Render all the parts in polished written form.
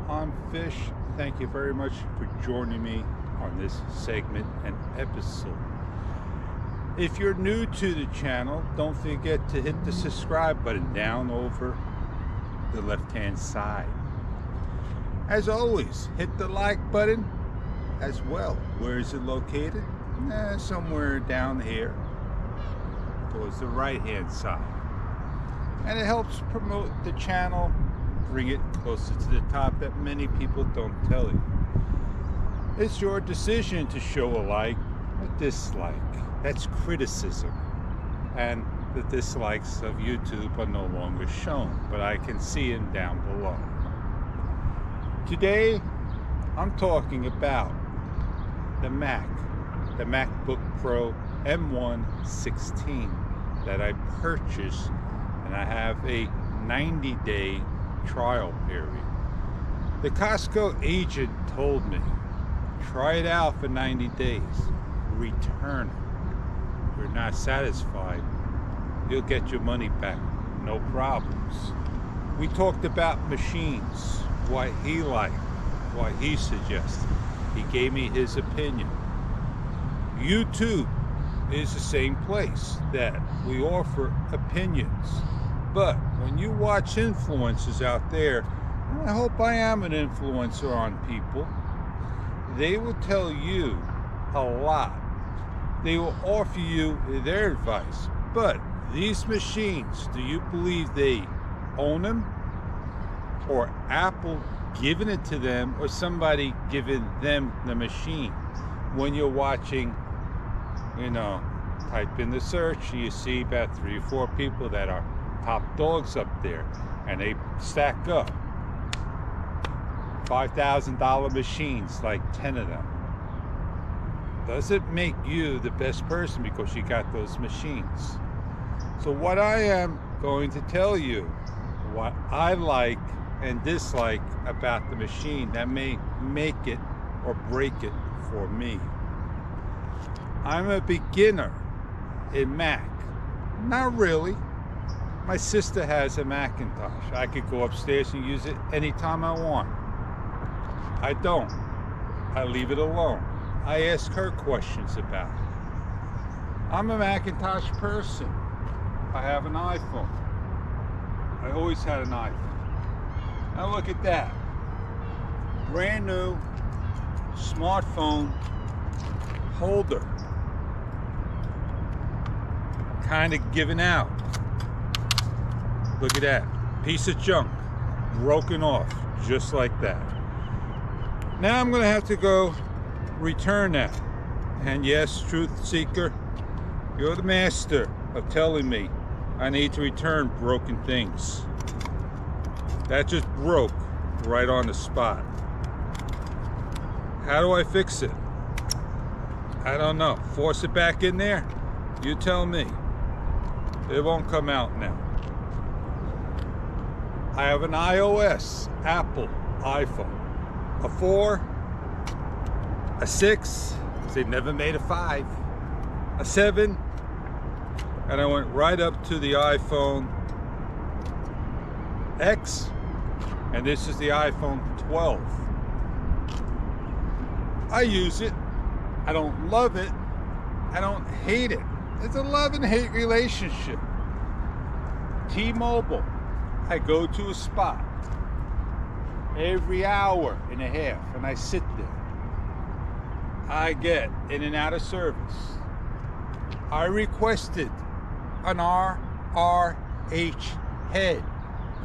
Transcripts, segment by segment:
I'm Fish. Thank you very much for joining me on this segment and episode. If you're new to the channel, don't forget to hit the subscribe button down over the left-hand side. As always, hit the like button as well. Where is it located? Somewhere down here towards the right-hand side. And it helps promote the channel, bring it closer to the top that many people don't tell you. It's your decision to show a like, a dislike. That's criticism. And the dislikes of YouTube are no longer shown, but I can see them down below. Today, I'm talking about the MacBook Pro M1 16 that I purchased, and I have a 90-day trial period. The Costco agent told me, try it out for 90 days, return it. If you're not satisfied, you'll get your money back, no problems. We talked about machines, what he liked, what he suggested. He gave me his opinion. YouTube is the same place that we offer opinions. But when you watch influencers out there, and I hope I am an influencer on people, they will tell you a lot. They will offer you their advice. But these machines, do you believe they own them? Or Apple giving it to them, or somebody giving them the machine? When you're watching, type in the search, you see about 3 or 4 people that are top dogs up there, and they stack up $5,000 machines, like 10 of them. Does it make you the best person because you got those machines? So what I am going to tell you, what I like and dislike about the machine that may make it or break it for me. I'm a beginner in Mac. Not really. My sister has a Macintosh. I could go upstairs and use it anytime I want. I don't. I leave it alone. I ask her questions about it. I'm a Macintosh person. I have an iPhone. I always had an iPhone. Now look at that. Brand new smartphone holder. Kind of giving out. Look at that. Piece of junk. Broken off. Just like that. Now I'm going to have to go return that. And yes, truth seeker, you're the master of telling me I need to return broken things. That just broke right on the spot. How do I fix it? I don't know. Force it back in there? You tell me. It won't come out now. I have an iOS, Apple iPhone. A 4, a 6, they never made a 5, a 7, and I went right up to the iPhone X, and this is the iPhone 12. I use it. I don't love it. I don't hate it. It's a love and hate relationship. T-Mobile, I go to a spot every hour and a half, and I sit there. I get in and out of service. I requested an RRH head,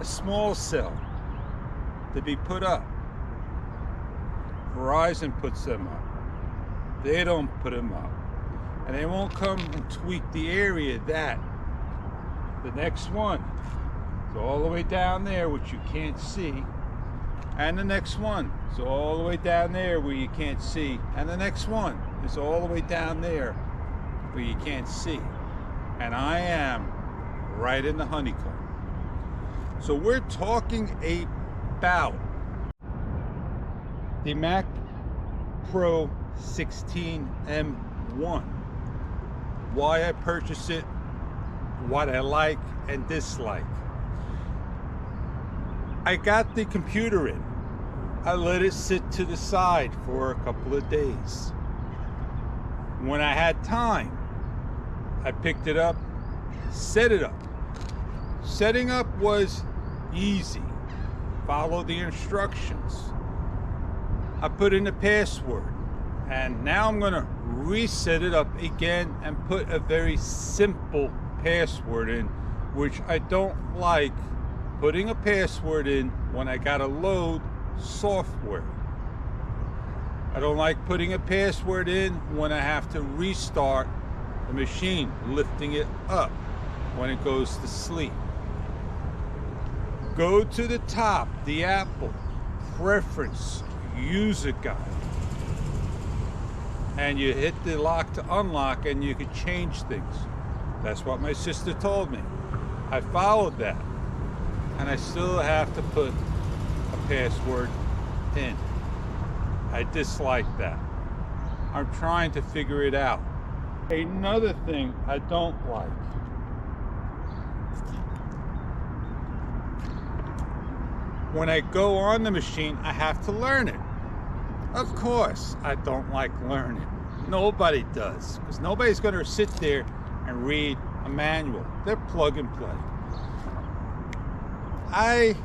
a small cell, to be put up. Verizon puts them up. They don't put them up. And they won't come and tweak the area that the next one is all the way down there, which you can't see. And the next one is all the way down there where you can't see. And the next one is all the way down there where you can't see. And I am right in the honeycomb. So we're talking about the Mac Pro 16 M1. Why I purchased it, what I like and dislike. I got the computer in I let it sit to the side for a couple of days. When I had time, I picked it up, set it up. Setting up was easy. Follow the instructions. I put in the password, and now I'm gonna reset it up again and put a very simple password in, which I don't like putting a password in when I gotta load software. I don't like putting a password in when I have to restart the machine, lifting it up when it goes to sleep. Go to the top, the Apple Preference User Guide, and you hit the lock to unlock and you can change things. That's what my sister told me. I followed that, and I still have to put a password in. I dislike that. I'm trying to figure it out. Another thing I don't like. When I go on the machine, I have to learn it. Of course, I don't like learning. Nobody does, because nobody's going to sit there and read a manual. They're plug and play. I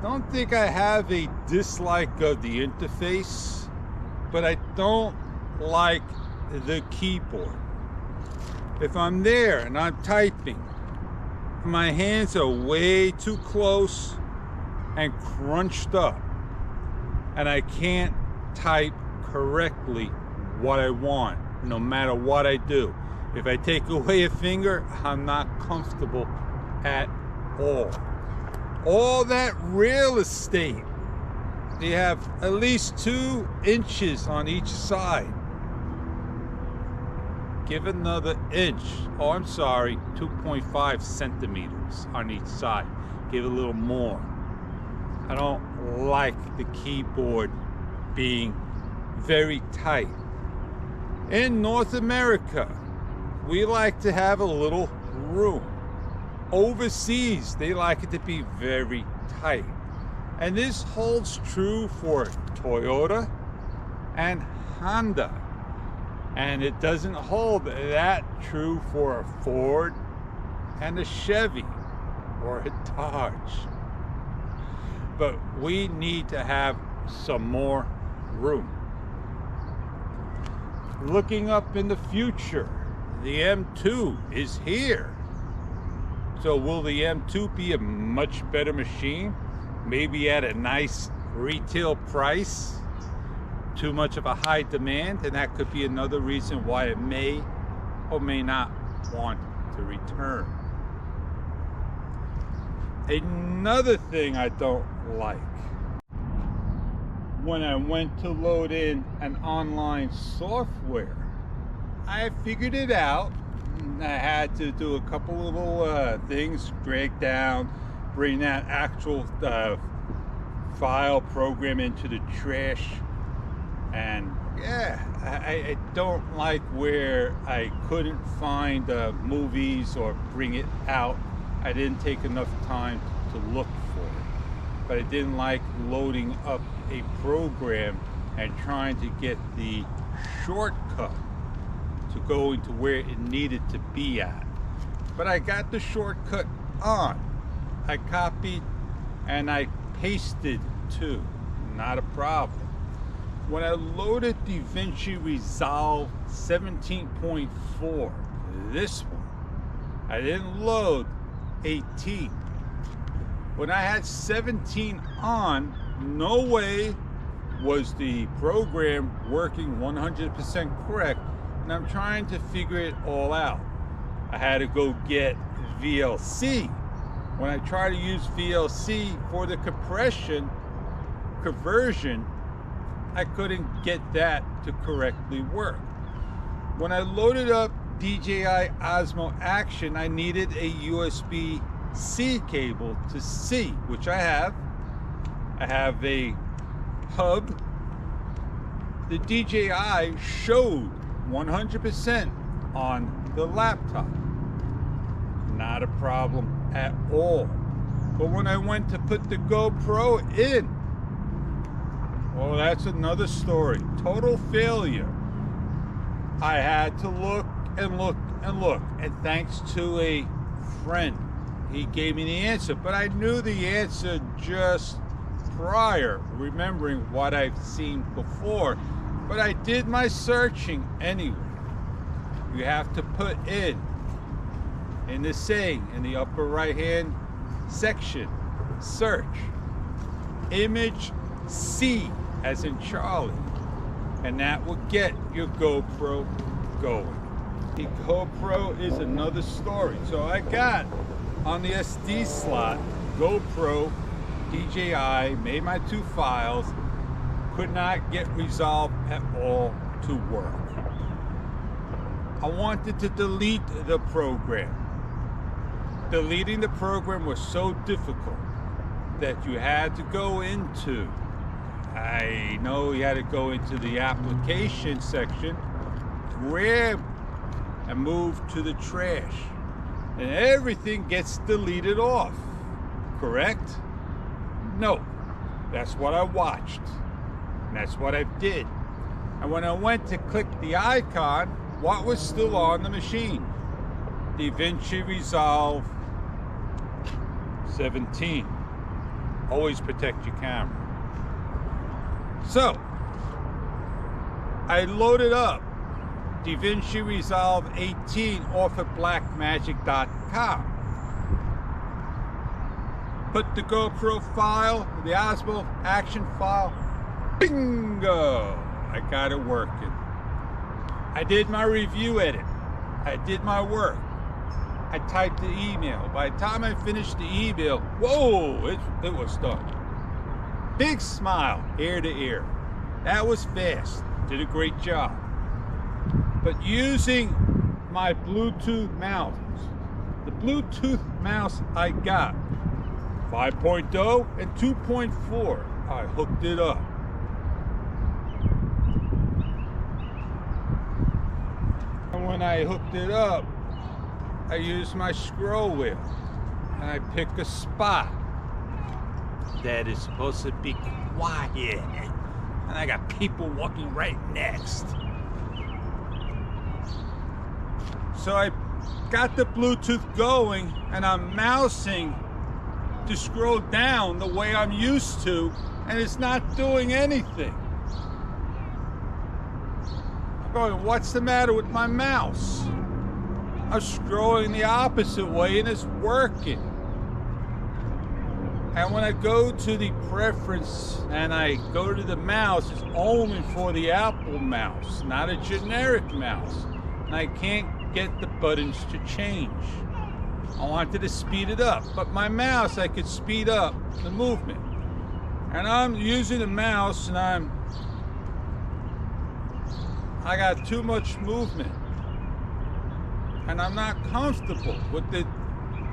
don't think I have a dislike of the interface, but I don't like the keyboard. If I'm there and I'm typing, my hands are way too close and crunched up, and I can't type correctly what I want, no matter what I do. If I take away a finger, I'm not comfortable at all. All that real estate, you have at least 2 inches on each side. Give another inch. Oh, I'm sorry, 2.5 centimeters on each side. Give a little more. I don't like the keyboard being very tight. In North America, we like to have a little room. Overseas, they like it to be very tight. And this holds true for Toyota and Honda. And it doesn't hold that true for a Ford and a Chevy or a Dodge. But we need to have some more room. Looking up in the future, the M2 is here. So will the M2 be a much better machine? Maybe at a nice retail price? Too much of a high demand, and that could be another reason why it may or may not want to return. Another thing I don't like, when I went to load in an online software, I figured it out. I had to do a couple little things, drag down, bring that actual file program into the trash, and yeah, I don't like where I couldn't find movies or bring it out. I didn't take enough time to look for it. But I didn't like loading up a program and trying to get the shortcut to go into where it needed to be at. But I got the shortcut on. I copied and I pasted too. Not a problem. When I loaded DaVinci Resolve 17.4, this one, I didn't load 18. When I had 17 on, no way was the program working 100% correct, and I'm trying to figure it all out. I had to go get VLC. When I try to use VLC for the conversion, I couldn't get that to correctly work. When I loaded up DJI Osmo Action, I needed a USB-C cable to see, which I have. I have a hub. The DJI showed 100% on the laptop. Not a problem at all. But when I went to put the GoPro in, Well, that's another story. Total failure. I had to look and look and look, and thanks to a friend, he gave me the answer, but I knew the answer just prior, remembering what I've seen before, but I did my searching anyway. You have to put in the saying in the upper right hand section, search, image C as in Charlie, and that will get your GoPro going. The GoPro is another story. So I got on the SD slot, GoPro, DJI, made my 2 files, could not get Resolve at all to work. I wanted to delete the program. Deleting the program was so difficult that you had to go into, I know you had to go into the application section, grab and move to the trash, and everything gets deleted off, correct? No, that's what I watched, and that's what I did. And when I went to click the icon, what was still on the machine? DaVinci Resolve 17. Always protect your camera. So, I loaded up DaVinci Resolve 18 off of blackmagic.com. Put the GoPro file, the Osmo action file, bingo! I got it working. I did my review edit. I did my work. I typed the email. By the time I finished the email, whoa, it was done. Big smile, ear to ear. That was fast. Did a great job. But using my Bluetooth mouse, the Bluetooth mouse I got, 5.0 and 2.4, I hooked it up. And when I hooked it up, I used my scroll wheel, and I pick a spot that is supposed to be quiet, and I got people walking right next. So I got the Bluetooth going, and I'm mousing to scroll down the way I'm used to, and it's not doing anything. I'm going, what's the matter with my mouse? I'm scrolling the opposite way and it's working. And when I go to the preference and I go to the mouse, it's only for the Apple mouse, not a generic mouse. And I can't get the buttons to change. I wanted to speed it up, but my mouse, I could speed up the movement. And I'm using the mouse and I got too much movement. And I'm not comfortable with the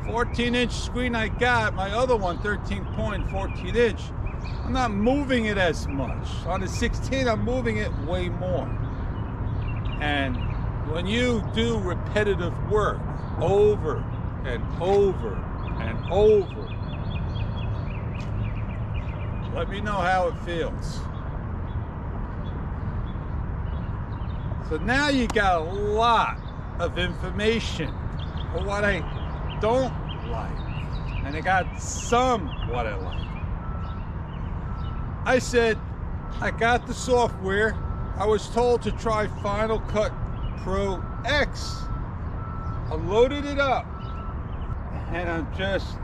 14-inch screen I got, my other one, 13.14-inch. I'm not moving it as much. On the 16, I'm moving it way more. And when you do repetitive work over and over and over, let me know how it feels. So now you got a lot of information for what I don't like, and I got some what I like. I said I got the software. I was told to try Final Cut Pro X. I loaded it up and I'm just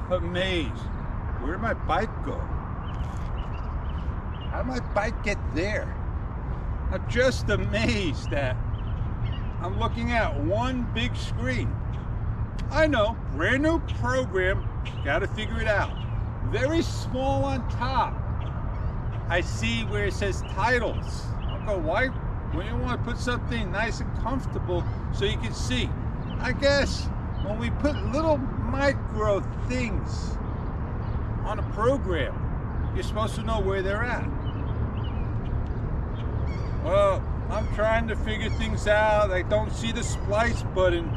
amazed. Where'd my bike go? How did my bike get there? I'm just amazed that I'm looking at one big screen. I know, brand new program, gotta figure it out. Very small on top. I see where it says titles. I'll go, why wouldn't you want to put something nice and comfortable so you can see? I guess when we put little micro things on a program, you're supposed to know where they're at. Well, I'm trying to figure things out. I don't see the splice button.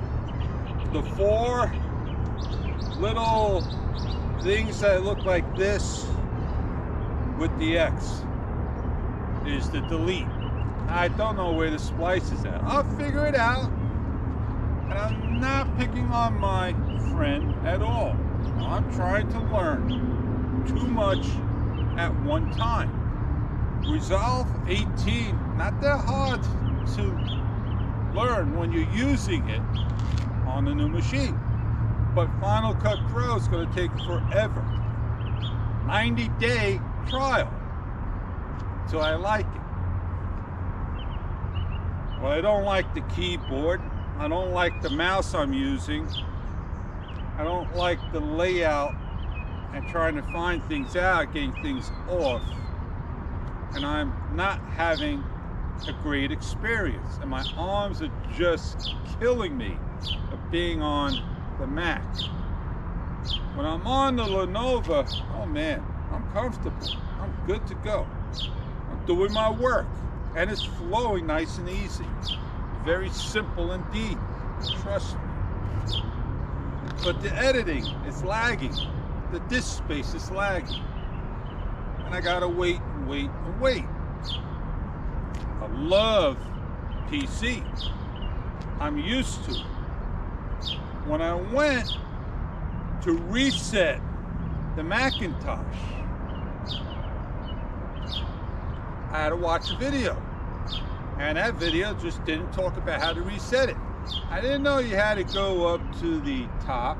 The 4 little things that look like this, with the X is the delete. I don't know where the splice is at. I'll figure it out. And I'm not picking on my friend at all. I'm trying to learn too much at one time. Resolve 18, not that hard to learn when you're using it on a new machine. But Final Cut Pro is going to take forever. 90-day trial till I like it. Well, I don't like the keyboard. I don't like the mouse I'm using. I don't like the layout and trying to find things out, getting things off. And I'm not having a great experience. And my arms are just killing me of being on the Mac. When I'm on the Lenovo, oh man, I'm comfortable. I'm good to go. I'm doing my work. And it's flowing nice and easy. Very simple indeed. Trust me. But the editing is lagging. The disk space is lagging. And I gotta wait and wait and wait. I love PC. I'm used to it. When I went to reset the Macintosh, I had to watch a video. And that video just didn't talk about how to reset it. I didn't know you had to go up to the top,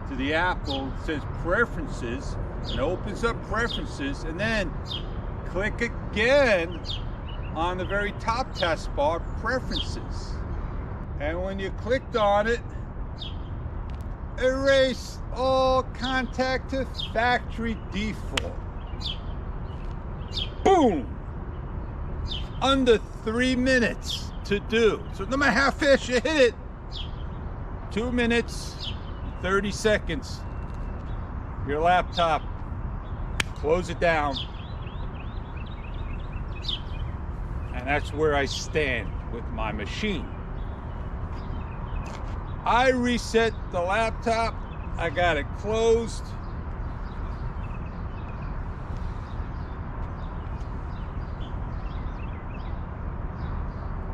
to the Apple, it says Preferences, and opens up Preferences, and then click again on the very top taskbar, Preferences. And when you clicked on it, erase all contact to factory default. Boom! Under 3 minutes to do. So no matter how fast you hit it, 2 minutes, 30 seconds, your laptop, close it down. And that's where I stand with my machine. I reset the laptop, I got it closed.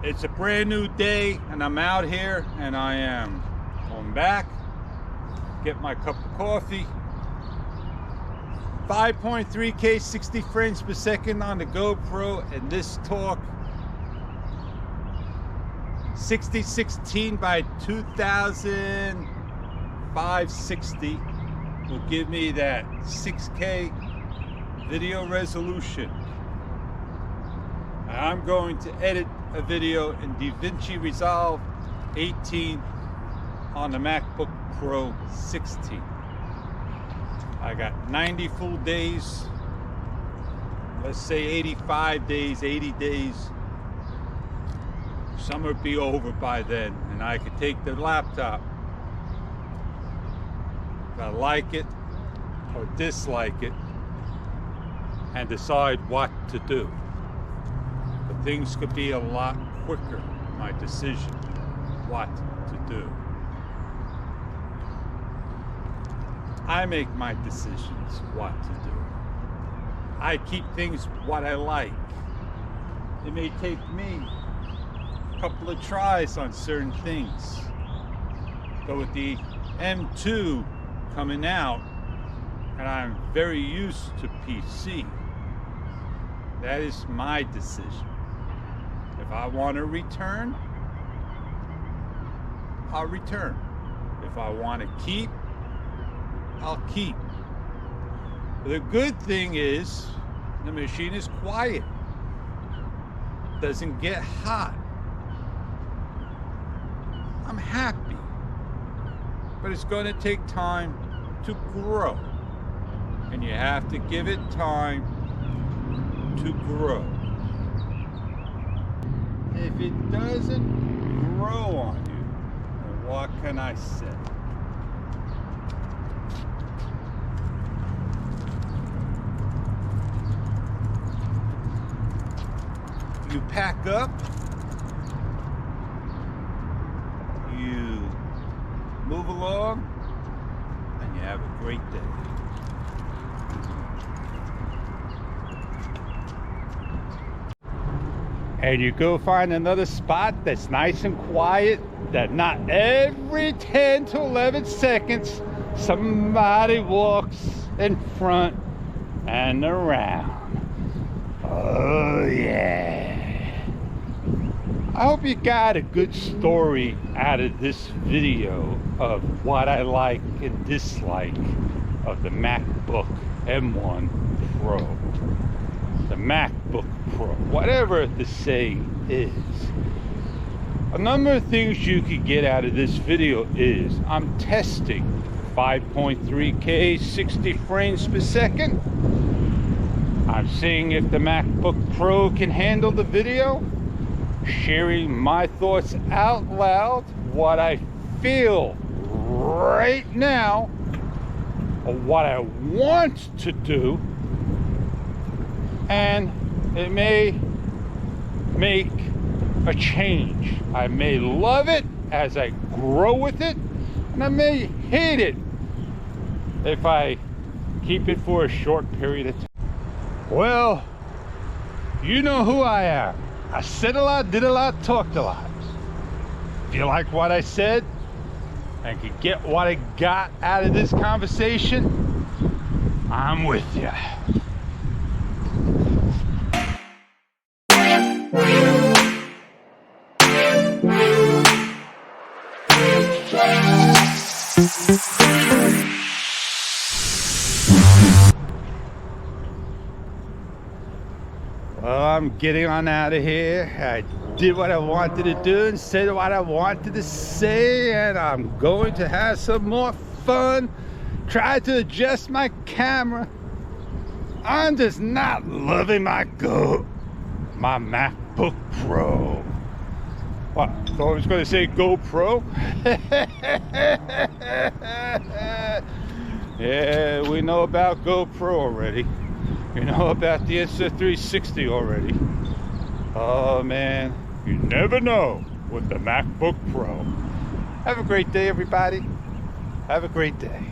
It's a brand new day and I'm out here and I am going back, get my cup of coffee. 5.3K 60 frames per second on the GoPro, and this talk 6016 by 2560 will give me that 6K video resolution. I'm going to edit a video in DaVinci Resolve 18 on the MacBook Pro 16. I got 90 full days, let's say 85 days, 80 days. Summer will be over by then, and I could take the laptop, if I like it or dislike it, and decide what to do. But things could be a lot quicker, my decision, what to do. I make my decisions what to do. I keep things what I like. It may take me a couple of tries on certain things. But with the M2 coming out, and I'm very used to PC, that is my decision. If I want to return, I'll return. If I want to keep, I'll keep. The good thing is the machine is quiet. Doesn't get hot. I'm happy. But it's going to take time to grow. And you have to give it time to grow. If it doesn't grow on you, then what can I say? You pack up, you move along, and you have a great day. and you go find another spot that's nice and quiet, that not every 10 to 11 seconds somebody walks in front and around. Oh yeah. I hope you got a good story out of this video of what I like and dislike of the MacBook M1 Pro. The MacBook Pro, whatever the saying is. A number of things you could get out of this video is I'm testing 5.3K 60 frames per second. I'm seeing if the MacBook Pro can handle the video, sharing my thoughts out loud, what I feel right now, or what I want to do, and it may make a change. I may love it as I grow with it, and I may hate it if I keep it for a short period of time. Well, you know who I am. I said a lot, did a lot, talked a lot. If you like what I said and could get what I got out of this conversation, I'm with you. Well, I'm getting on out of here. I did what I wanted to do and said what I wanted to say, and I'm going to have some more fun. Try to adjust my camera. I'm just not loving my MacBook Pro. What? I thought I was going to say GoPro. Yeah, we know about GoPro already. You know about the Insta360 already. Oh man, you never know with the MacBook Pro. Have a great day, everybody. Have a great day.